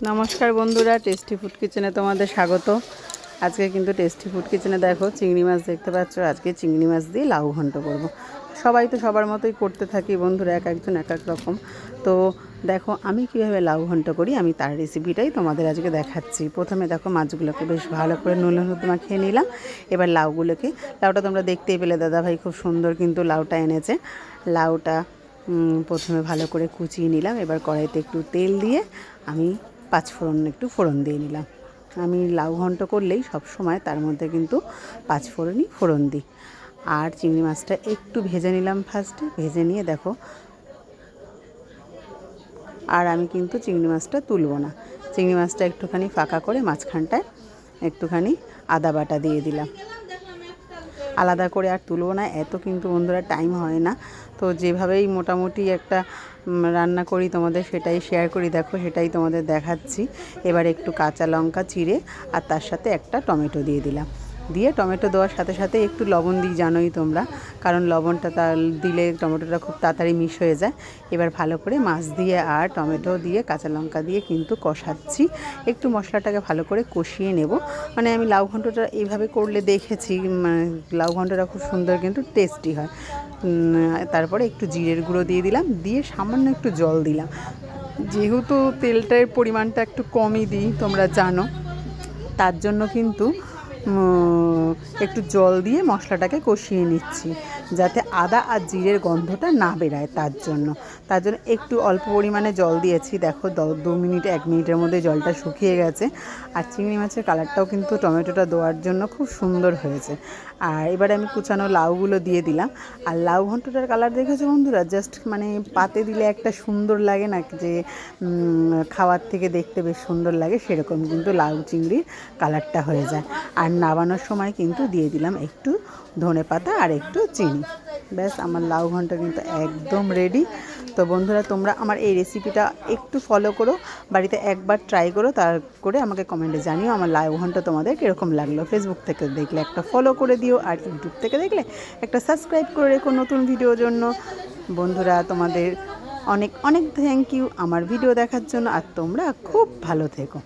নমস্কার বন্ধুরা, tasty food কিচেনে তোমাদের স্বাগত। আজকে কিন্তু টেস্টি ফুড কিচেনে দেখো চিংড়ি মাছ দেখতে পাচ্ছ। আজকে চিংড়ি মাছ দিয়ে লাউ ঘন্ট করব। সবাই তো সবার মতোই করতে থাকি বন্ধুরা, এক একজন এক এক রকম। তো দেখো আমি কীভাবে লাউ ঘন্ট করি, আমি তার রেসিপিটাই তোমাদের আজকে দেখাচ্ছি। প্রথমে দেখো মাছগুলোকে বেশ ভালো করে নুন হলুদ মাখিয়ে নিলাম। এবার লাউগুলোকে, লাউটা তোমরা দেখতেই পেলে, দাদাভাই খুব সুন্দর কিন্তু লাউটা এনেছে। লাউটা প্রথমে ভালো করে কুচিয়ে নিলাম। এবার কড়াইতে একটু তেল দিয়ে আমি পাঁচফোড়ন একটু ফোড়ন দিয়ে নিলাম। আমি লাউ ঘন্ট করলেই সব সময় তার মধ্যে কিন্তু পাঁচফোড়নই ফোড়ন দিই। আর চিংড়ি মাছটা একটু ভেজে নিলাম ফার্স্টে, ভেজে নিয়ে দেখো, আর আমি কিন্তু চিংড়ি মাছটা তুলব না। চিংড়ি মাছটা একটুখানি ফাঁকা করে মাঝখানটায় একটুখানি আদা বাটা দিয়ে দিলাম। আলাদা করে আর তুলব না, এত কিন্তু বন্ধুরা টাইম হয় না। তো যেভাবেই মোটামুটি একটা রান্না করি তোমাদের সেটাই শেয়ার করি, দেখো সেটাই তোমাদের দেখাচ্ছি। এবার একটু কাঁচা লঙ্কা চিড়ে আর তার সাথে একটা টমেটো দিয়ে দিলাম। দিয়ে টমেটো দেওয়ার সাথে সাথে একটু লবণ দিই, জানোই তোমরা, কারণ লবণটা দিলে টমেটোটা খুব তাড়াতাড়ি মিশ হয়ে যায়। এবার ভালো করে মাছ দিয়ে আর টমেটো দিয়ে কাঁচা লঙ্কা দিয়ে কিন্তু কষাচ্ছি। একটু মশলাটাকে ভালো করে কষিয়ে নেব। মানে আমি লাউ ঘন্টটা এইভাবে করলে দেখেছি, মানে লাউ ঘন্টটা খুব সুন্দর কিন্তু টেস্টি হয়। তারপরে একটু জিরের গুঁড়ো দিয়ে দিলাম, দিয়ে সামান্য একটু জল দিলাম। যেহেতু তেলটার পরিমাণটা একটু কমই দিই তোমরা জানো, তার জন্য কিন্তু একটু জল দিয়ে মশলাটাকে কষিয়ে নিচ্ছি, যাতে আদা আর জিরের গন্ধটা না বেরায়। তার জন্য একটু অল্প পরিমাণে জল দিয়েছি। দেখো 2 মিনিট 1 মিনিটের মধ্যে জলটা শুকিয়ে গেছে। আর চিংড়ি মাছের কালারটাও কিন্তু টমেটোটা দেওয়ার জন্য খুব সুন্দর হয়েছে। আর এবারে আমি কুচানো লাউগুলো দিয়ে দিলাম। আর লাউ ঘন্টটার কালার দেখেছো বন্ধুরা, জাস্ট মানে পাতে দিলে একটা সুন্দর লাগে না, যে খাওয়ার থেকে দেখতে বেশ সুন্দর লাগে, সেরকম কিন্তু লাউ চিংড়ির কালারটা হয়ে যায়। আর নামানোর সময় কিন্তু দিয়ে দিলাম একটু ধনেপাতা আর একটু চিনি। ব্যাস, আমার লাউ ঘন্ট কিন্তু একদম রেডি। তো বন্ধুরা, তোমরা আমার এই রেসিপিটা একটু ফলো করো, বাড়িতে একবার ট্রাই করো, তার করে আমাকে কমেন্টে জানিও আমার লাউ ঘন্ট তোমাদের কীরকম লাগলো। ফেসবুক থেকে দেখলে একটা ফলো করে দিও, আর ইউটিউব থেকে দেখলে একটা সাবস্ক্রাইব করে রেখো নতুন ভিডিওর জন্য। বন্ধুরা, তোমাদের অনেক অনেক থ্যাংক ইউ আমার ভিডিও দেখার জন্য। আর তোমরা খুব ভালো থেকো।